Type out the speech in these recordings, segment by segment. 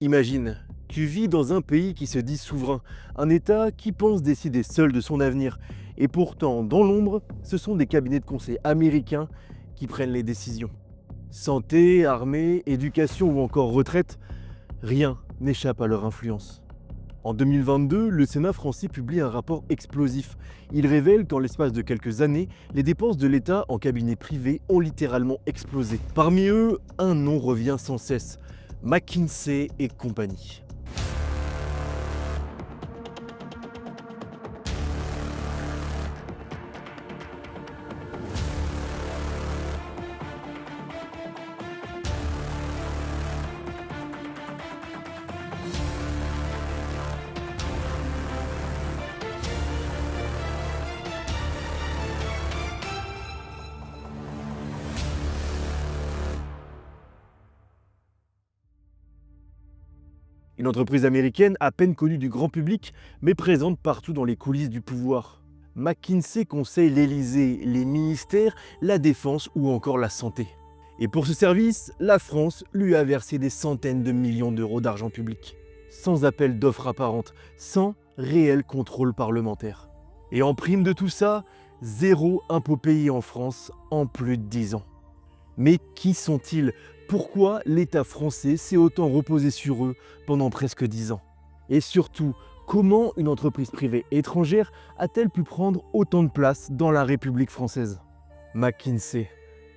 Imagine, tu vis dans un pays qui se dit souverain, un État qui pense décider seul de son avenir. Et pourtant, dans l'ombre, ce sont des cabinets de conseil américains qui prennent les décisions. Santé, armée, éducation ou encore retraite, rien n'échappe à leur influence. En 2022, le Sénat français publie un rapport explosif. Il révèle qu'en l'espace de quelques années, les dépenses de l'État en cabinet privé ont littéralement explosé. Parmi eux, un nom revient sans cesse, McKinsey et compagnie. Une entreprise américaine à peine connue du grand public, mais présente partout dans les coulisses du pouvoir. McKinsey conseille l'Élysée, les ministères, la défense ou encore la santé. Et pour ce service, la France lui a versé des centaines de millions d'euros d'argent public. Sans appel d'offres apparentes, sans réel contrôle parlementaire. Et en prime de tout ça, zéro impôt payé en France en plus de 10 ans. Mais qui sont-ils ? Pourquoi l'État français s'est autant reposé sur eux pendant presque 10 ans ? Et surtout, comment une entreprise privée étrangère a-t-elle pu prendre autant de place dans la République française ? McKinsey.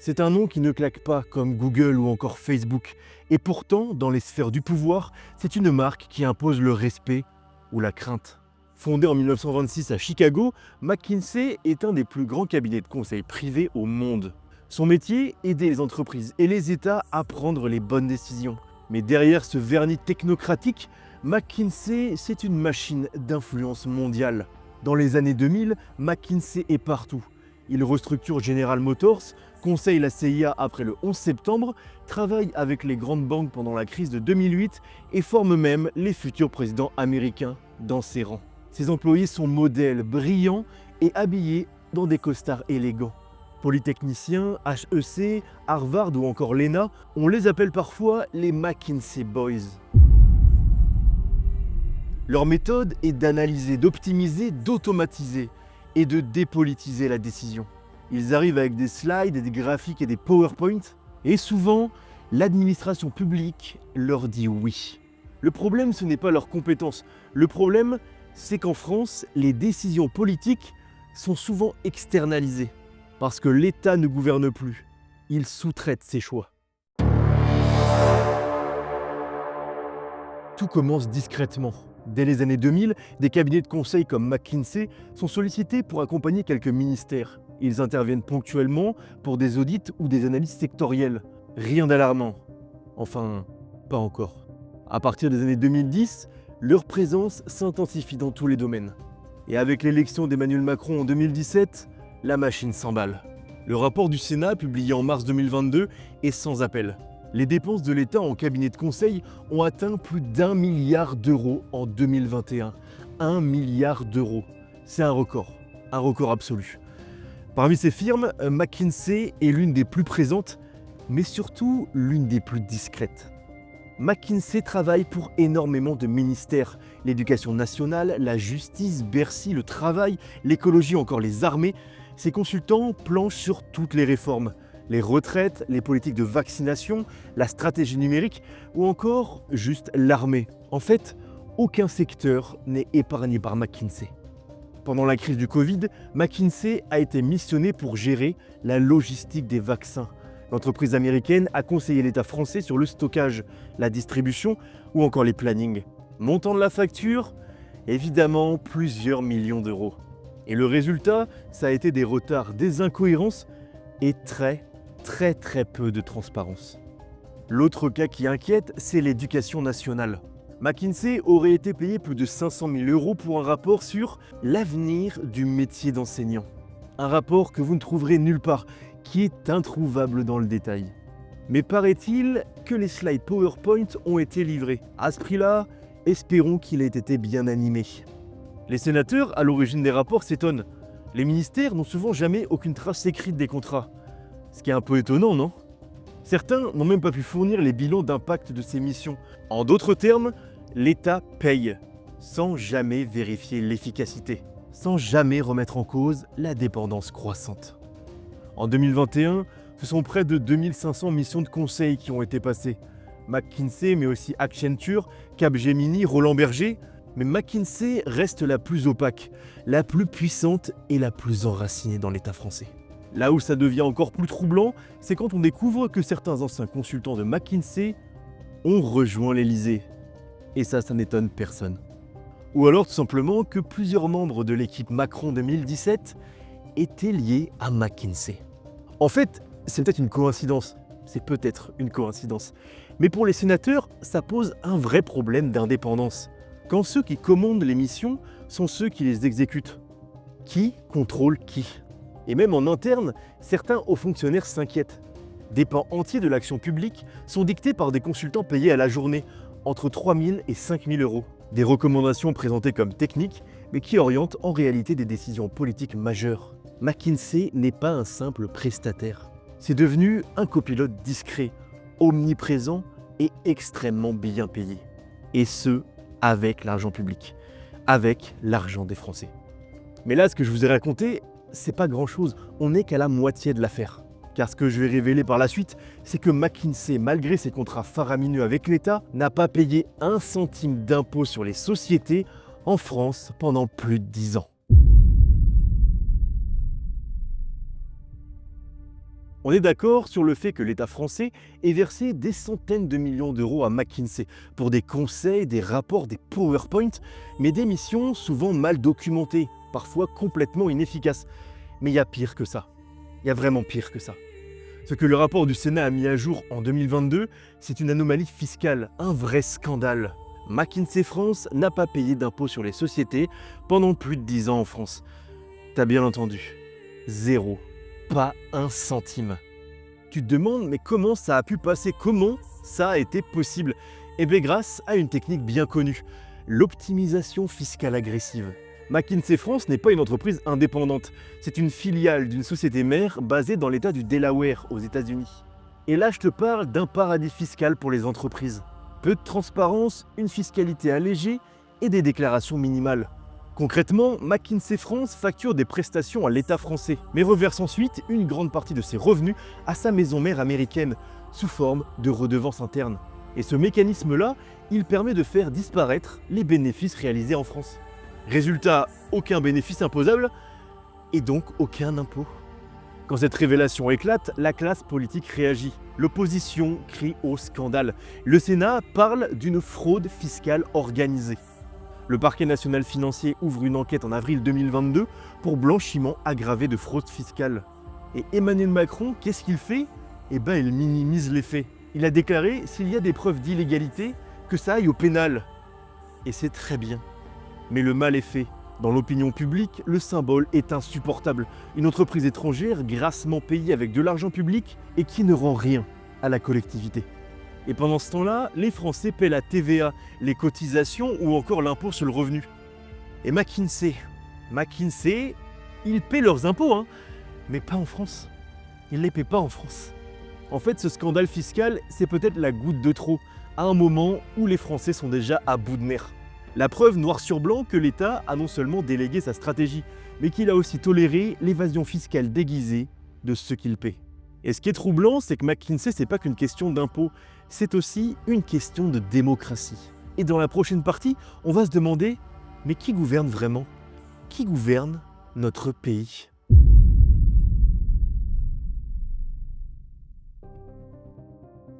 C'est un nom qui ne claque pas comme Google ou encore Facebook. Et pourtant, dans les sphères du pouvoir, c'est une marque qui impose le respect ou la crainte. Fondé en 1926 à Chicago, McKinsey est un des plus grands cabinets de conseil privés au monde. Son métier, aider les entreprises et les États à prendre les bonnes décisions. Mais derrière ce vernis technocratique, McKinsey, c'est une machine d'influence mondiale. Dans les années 2000, McKinsey est partout. Il restructure General Motors, conseille la CIA après le 11 septembre, travaille avec les grandes banques pendant la crise de 2008 et forme même les futurs présidents américains dans ses rangs. Ses employés sont modèles, brillants et habillés dans des costards élégants. Polytechniciens, HEC, Harvard ou encore l'ENA, on les appelle parfois les McKinsey Boys. Leur méthode est d'analyser, d'optimiser, d'automatiser et de dépolitiser la décision. Ils arrivent avec des slides, des graphiques et des PowerPoint, et souvent, l'administration publique leur dit oui. Le problème, ce n'est pas leurs compétences. Le problème, c'est qu'en France, les décisions politiques sont souvent externalisées. Parce que l'État ne gouverne plus, il sous-traite ses choix. Tout commence discrètement. Dès les années 2000, des cabinets de conseil comme McKinsey sont sollicités pour accompagner quelques ministères. Ils interviennent ponctuellement pour des audits ou des analyses sectorielles. Rien d'alarmant. Enfin, pas encore. À partir des années 2010, leur présence s'intensifie dans tous les domaines. Et avec l'élection d'Emmanuel Macron en 2017, la machine s'emballe. Le rapport du Sénat, publié en mars 2022, est sans appel. Les dépenses de l'État en cabinet de conseil ont atteint plus d'1 milliard d'euros en 2021. 1 milliard d'euros. C'est un record absolu. Parmi ces firmes, McKinsey est l'une des plus présentes, mais surtout l'une des plus discrètes. McKinsey travaille pour énormément de ministères. L'éducation nationale, la justice, Bercy, le travail, l'écologie, encore les armées. Ces consultants planchent sur toutes les réformes, les retraites, les politiques de vaccination, la stratégie numérique ou encore juste l'armée. En fait, aucun secteur n'est épargné par McKinsey. Pendant la crise du Covid, McKinsey a été missionné pour gérer la logistique des vaccins. L'entreprise américaine a conseillé l'État français sur le stockage, la distribution ou encore les plannings. Montant de la facture, évidemment plusieurs millions d'euros. Et le résultat, ça a été des retards, des incohérences et très peu de transparence. L'autre cas qui inquiète, c'est l'éducation nationale. McKinsey aurait été payé plus de 500 000 euros pour un rapport sur l'avenir du métier d'enseignant. Un rapport que vous ne trouverez nulle part, qui est introuvable dans le détail. Mais paraît-il que les slides PowerPoint ont été livrés. À ce prix-là, espérons qu'il ait été bien animé. Les sénateurs, à l'origine des rapports, s'étonnent. Les ministères n'ont souvent jamais aucune trace écrite des contrats. Ce qui est un peu étonnant, non ? Certains n'ont même pas pu fournir les bilans d'impact de ces missions. En d'autres termes, l'État paye, sans jamais vérifier l'efficacité, sans jamais remettre en cause la dépendance croissante. En 2021, ce sont près de 2500 missions de conseil qui ont été passées. McKinsey, mais aussi Accenture, Capgemini, Roland Berger. Mais McKinsey reste la plus opaque, la plus puissante et la plus enracinée dans l'État français. Là où ça devient encore plus troublant, c'est quand on découvre que certains anciens consultants de McKinsey ont rejoint l'Élysée. Et ça n'étonne personne. Ou alors tout simplement que plusieurs membres de l'équipe Macron 2017 étaient liés à McKinsey. En fait, c'est peut-être une coïncidence. C'est peut-être une coïncidence. Mais pour les sénateurs, ça pose un vrai problème d'indépendance. Quand ceux qui commandent les missions sont ceux qui les exécutent. Qui contrôle qui? Et même en interne, certains hauts fonctionnaires s'inquiètent. Des pans entiers de l'action publique sont dictés par des consultants payés à la journée, entre 3 000 et 5 000 euros. Des recommandations présentées comme techniques, mais qui orientent en réalité des décisions politiques majeures. McKinsey n'est pas un simple prestataire. C'est devenu un copilote discret, omniprésent et extrêmement bien payé. Et ce, avec l'argent public, avec l'argent des Français. Mais là, ce que je vous ai raconté, c'est pas grand-chose, on n'est qu'à la moitié de l'affaire. Car ce que je vais révéler par la suite, c'est que McKinsey, malgré ses contrats faramineux avec l'État, n'a pas payé 1 centime d'impôt sur les sociétés en France pendant plus de 10 ans. On est d'accord sur le fait que l'État français ait versé des centaines de millions d'euros à McKinsey pour des conseils, des rapports, des PowerPoint, mais des missions souvent mal documentées, parfois complètement inefficaces. Mais il y a pire que ça. Il y a vraiment pire que ça. Ce que le rapport du Sénat a mis à jour en 2022, c'est une anomalie fiscale, un vrai scandale. McKinsey France n'a pas payé d'impôt sur les sociétés pendant plus de 10 ans en France. T'as bien entendu, 0. Pas 1 centime. Tu te demandes, mais comment ça a pu passer? Comment ça a été possible? Eh bien grâce à une technique bien connue, l'optimisation fiscale agressive. McKinsey France n'est pas une entreprise indépendante, c'est une filiale d'une société mère basée dans l'État du Delaware, aux États-Unis. Et là, je te parle d'un paradis fiscal pour les entreprises. Peu de transparence, une fiscalité allégée et des déclarations minimales. Concrètement, McKinsey France facture des prestations à l'État français, mais reverse ensuite une grande partie de ses revenus à sa maison mère américaine, sous forme de redevances internes. Et ce mécanisme-là, il permet de faire disparaître les bénéfices réalisés en France. Résultat, aucun bénéfice imposable, et donc aucun impôt. Quand cette révélation éclate, la classe politique réagit. L'opposition crie au scandale. Le Sénat parle d'une fraude fiscale organisée. Le parquet national financier ouvre une enquête en avril 2022 pour blanchiment aggravé de fraude fiscale. Et Emmanuel Macron, qu'est-ce qu'il fait? Eh ben, il minimise les faits. Il a déclaré, s'il y a des preuves d'illégalité, que ça aille au pénal. Et c'est très bien. Mais le mal est fait. Dans l'opinion publique, le symbole est insupportable. Une entreprise étrangère grassement payée avec de l'argent public et qui ne rend rien à la collectivité. Et pendant ce temps-là, les Français paient la TVA, les cotisations ou encore l'impôt sur le revenu. Et McKinsey, ils paient leurs impôts, mais pas en France. Ils ne les paient pas en France. En fait, ce scandale fiscal, c'est peut-être la goutte de trop, à un moment où les Français sont déjà à bout de nerfs. La preuve noir sur blanc que l'État a non seulement délégué sa stratégie, mais qu'il a aussi toléré l'évasion fiscale déguisée de ceux qu'il paie. Et ce qui est troublant, c'est que McKinsey, c'est pas qu'une question d'impôt, c'est aussi une question de démocratie. Et dans la prochaine partie, on va se demander, mais qui gouverne vraiment? Qui gouverne notre pays?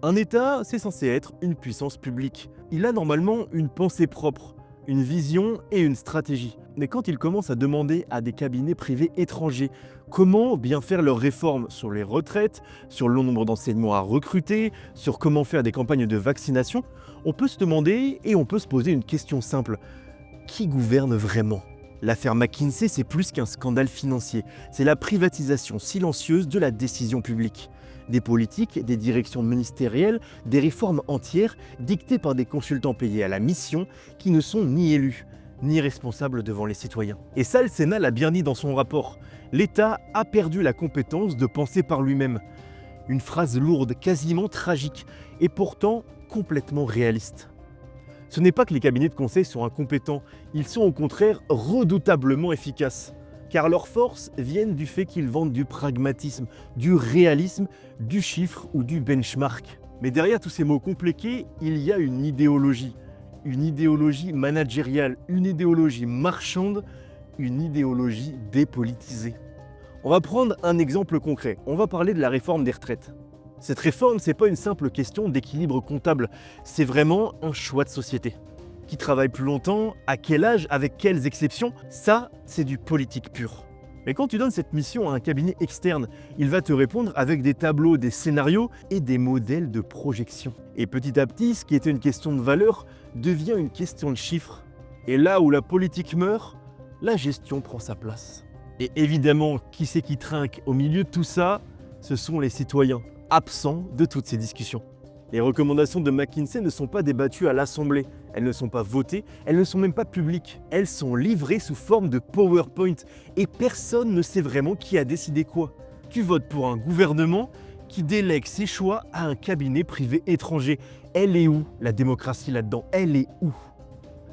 Un État, c'est censé être une puissance publique. Il a normalement une pensée propre, une vision et une stratégie. Mais quand il commence à demander à des cabinets privés étrangers comment bien faire leurs réformes sur les retraites, sur le nombre d'enseignants à recruter, sur comment faire des campagnes de vaccination, on peut se demander et on peut se poser une question simple. Qui gouverne vraiment? L'affaire McKinsey, c'est plus qu'un scandale financier. C'est la privatisation silencieuse de la décision publique. Des politiques, des directions ministérielles, des réformes entières dictées par des consultants payés à la mission qui ne sont ni élus, ni responsables devant les citoyens. Et ça, le Sénat l'a bien dit dans son rapport. L'État a perdu la compétence de penser par lui-même. Une phrase lourde, quasiment tragique, et pourtant complètement réaliste. Ce n'est pas que les cabinets de conseil sont incompétents, ils sont au contraire redoutablement efficaces. Car leurs forces viennent du fait qu'ils vendent du pragmatisme, du réalisme, du chiffre ou du benchmark. Mais derrière tous ces mots compliqués, il y a une idéologie managériale, une idéologie marchande, une idéologie dépolitisée. On va prendre un exemple concret, on va parler de la réforme des retraites. Cette réforme, c'est pas une simple question d'équilibre comptable, c'est vraiment un choix de société. Qui travaille plus longtemps, à quel âge, avec quelles exceptions, ça, c'est du politique pur. Mais quand tu donnes cette mission à un cabinet externe, il va te répondre avec des tableaux, des scénarios et des modèles de projection. Et petit à petit, ce qui était une question de valeur devient une question de chiffres. Et là où la politique meurt, la gestion prend sa place. Et évidemment, qui c'est qui trinque au milieu de tout ça? Ce sont les citoyens, absents de toutes ces discussions. Les recommandations de McKinsey ne sont pas débattues à l'Assemblée, elles ne sont pas votées, elles ne sont même pas publiques. Elles sont livrées sous forme de PowerPoint et personne ne sait vraiment qui a décidé quoi. Tu votes pour un gouvernement qui délègue ses choix à un cabinet privé étranger. Elle est où la démocratie là-dedans? Elle est où?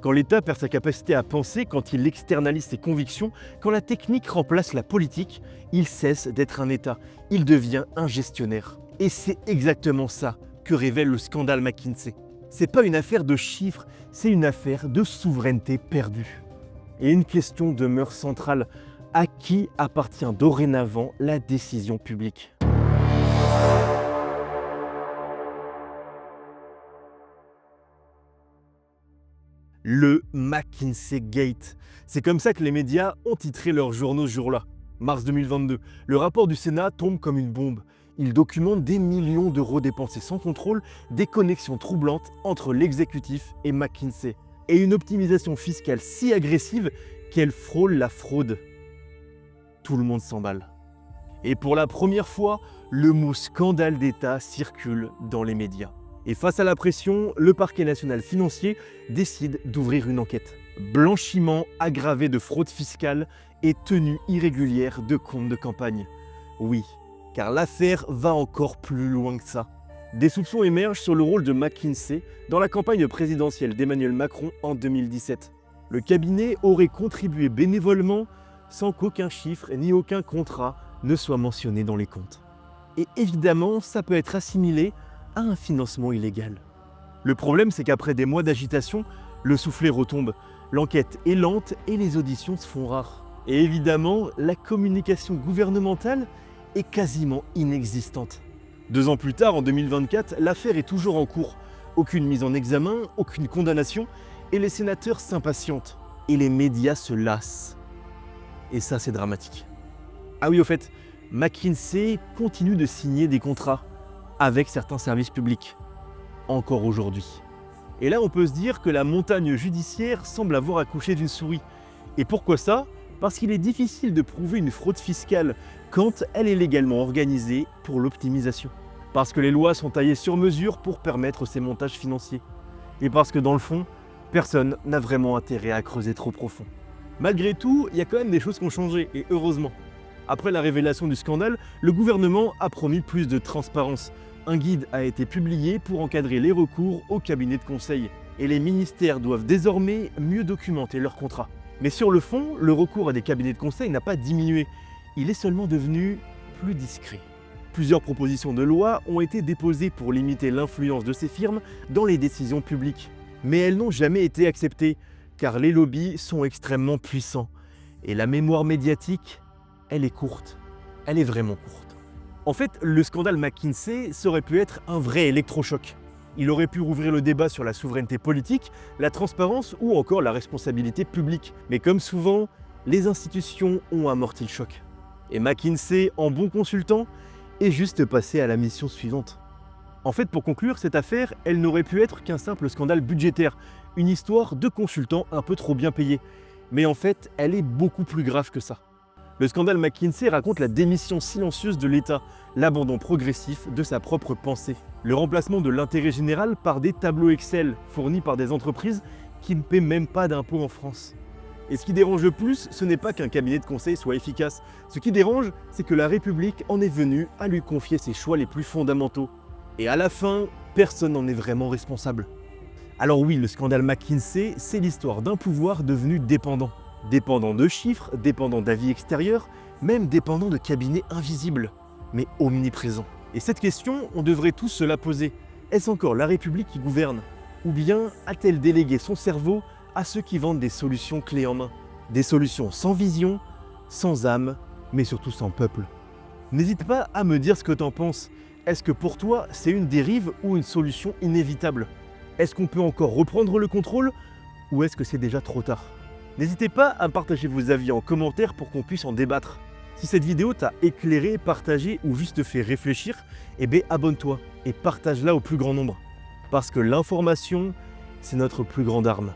Quand l'État perd sa capacité à penser, quand il externalise ses convictions, quand la technique remplace la politique, il cesse d'être un État, il devient un gestionnaire. Et c'est exactement ça que révèle le scandale McKinsey. C'est pas une affaire de chiffres, c'est une affaire de souveraineté perdue. Et une question demeure centrale. À qui appartient dorénavant la décision publique? Le McKinsey Gate. C'est comme ça que les médias ont titré leurs journaux ce jour-là. Mars 2022, le rapport du Sénat tombe comme une bombe. Il documente des millions d'euros dépensés sans contrôle, des connexions troublantes entre l'exécutif et McKinsey, et une optimisation fiscale si agressive qu'elle frôle la fraude. Tout le monde s'emballe. Et pour la première fois, le mot scandale d'État circule dans les médias. Et face à la pression, le parquet national financier décide d'ouvrir une enquête. Blanchiment aggravé de fraude fiscale et tenue irrégulière de comptes de campagne. Oui, car l'affaire va encore plus loin que ça. Des soupçons émergent sur le rôle de McKinsey dans la campagne présidentielle d'Emmanuel Macron en 2017. Le cabinet aurait contribué bénévolement sans qu'aucun chiffre ni aucun contrat ne soit mentionné dans les comptes. Et évidemment, ça peut être assimilé à un financement illégal. Le problème, c'est qu'après des mois d'agitation, le soufflet retombe, l'enquête est lente et les auditions se font rares. Et évidemment, la communication gouvernementale est quasiment inexistante. 2 ans plus tard, en 2024, l'affaire est toujours en cours. Aucune mise en examen, aucune condamnation, et les sénateurs s'impatientent. Et les médias se lassent. Et ça, c'est dramatique. Ah oui, au fait, McKinsey continue de signer des contrats avec certains services publics, encore aujourd'hui. Et là, on peut se dire que la montagne judiciaire semble avoir accouché d'une souris. Et pourquoi ça? Parce qu'il est difficile de prouver une fraude fiscale quand elle est légalement organisée pour l'optimisation. Parce que les lois sont taillées sur mesure pour permettre ces montages financiers. Et parce que dans le fond, personne n'a vraiment intérêt à creuser trop profond. Malgré tout, il y a quand même des choses qui ont changé, et heureusement. Après la révélation du scandale, le gouvernement a promis plus de transparence. Un guide a été publié pour encadrer les recours au cabinet de conseil. Et les ministères doivent désormais mieux documenter leurs contrats. Mais sur le fond, le recours à des cabinets de conseil n'a pas diminué. Il est seulement devenu plus discret. Plusieurs propositions de loi ont été déposées pour limiter l'influence de ces firmes dans les décisions publiques. Mais elles n'ont jamais été acceptées, car les lobbies sont extrêmement puissants. Et la mémoire médiatique, elle est courte. Elle est vraiment courte. En fait, le scandale McKinsey, ça aurait pu être un vrai électrochoc. Il aurait pu rouvrir le débat sur la souveraineté politique, la transparence ou encore la responsabilité publique. Mais comme souvent, les institutions ont amorti le choc. Et McKinsey, en bon consultant, est juste passé à la mission suivante. En fait, pour conclure, cette affaire, elle n'aurait pu être qu'un simple scandale budgétaire, une histoire de consultants un peu trop bien payés. Mais en fait, elle est beaucoup plus grave que ça. Le scandale McKinsey raconte la démission silencieuse de l'État, l'abandon progressif de sa propre pensée, le remplacement de l'intérêt général par des tableaux Excel fournis par des entreprises qui ne paient même pas d'impôts en France. Et ce qui dérange le plus, ce n'est pas qu'un cabinet de conseil soit efficace. Ce qui dérange, c'est que la République en est venue à lui confier ses choix les plus fondamentaux. Et à la fin, personne n'en est vraiment responsable. Alors oui, le scandale McKinsey, c'est l'histoire d'un pouvoir devenu dépendant. Dépendant de chiffres, dépendant d'avis extérieurs, même dépendant de cabinets invisibles, mais omniprésents. Et cette question, on devrait tous se la poser. Est-ce encore la République qui gouverne? Ou bien a-t-elle délégué son cerveau à ceux qui vendent des solutions clés en main? Des solutions sans vision, sans âme, mais surtout sans peuple. N'hésite pas à me dire ce que t'en penses. Est-ce que pour toi, c'est une dérive ou une solution inévitable? Est-ce qu'on peut encore reprendre le contrôle ou est-ce que c'est déjà trop tard? N'hésitez pas à partager vos avis en commentaire pour qu'on puisse en débattre. Si cette vidéo t'a éclairé, partagé ou juste fait réfléchir, eh bien abonne-toi et partage-la au plus grand nombre. Parce que l'information, c'est notre plus grande arme.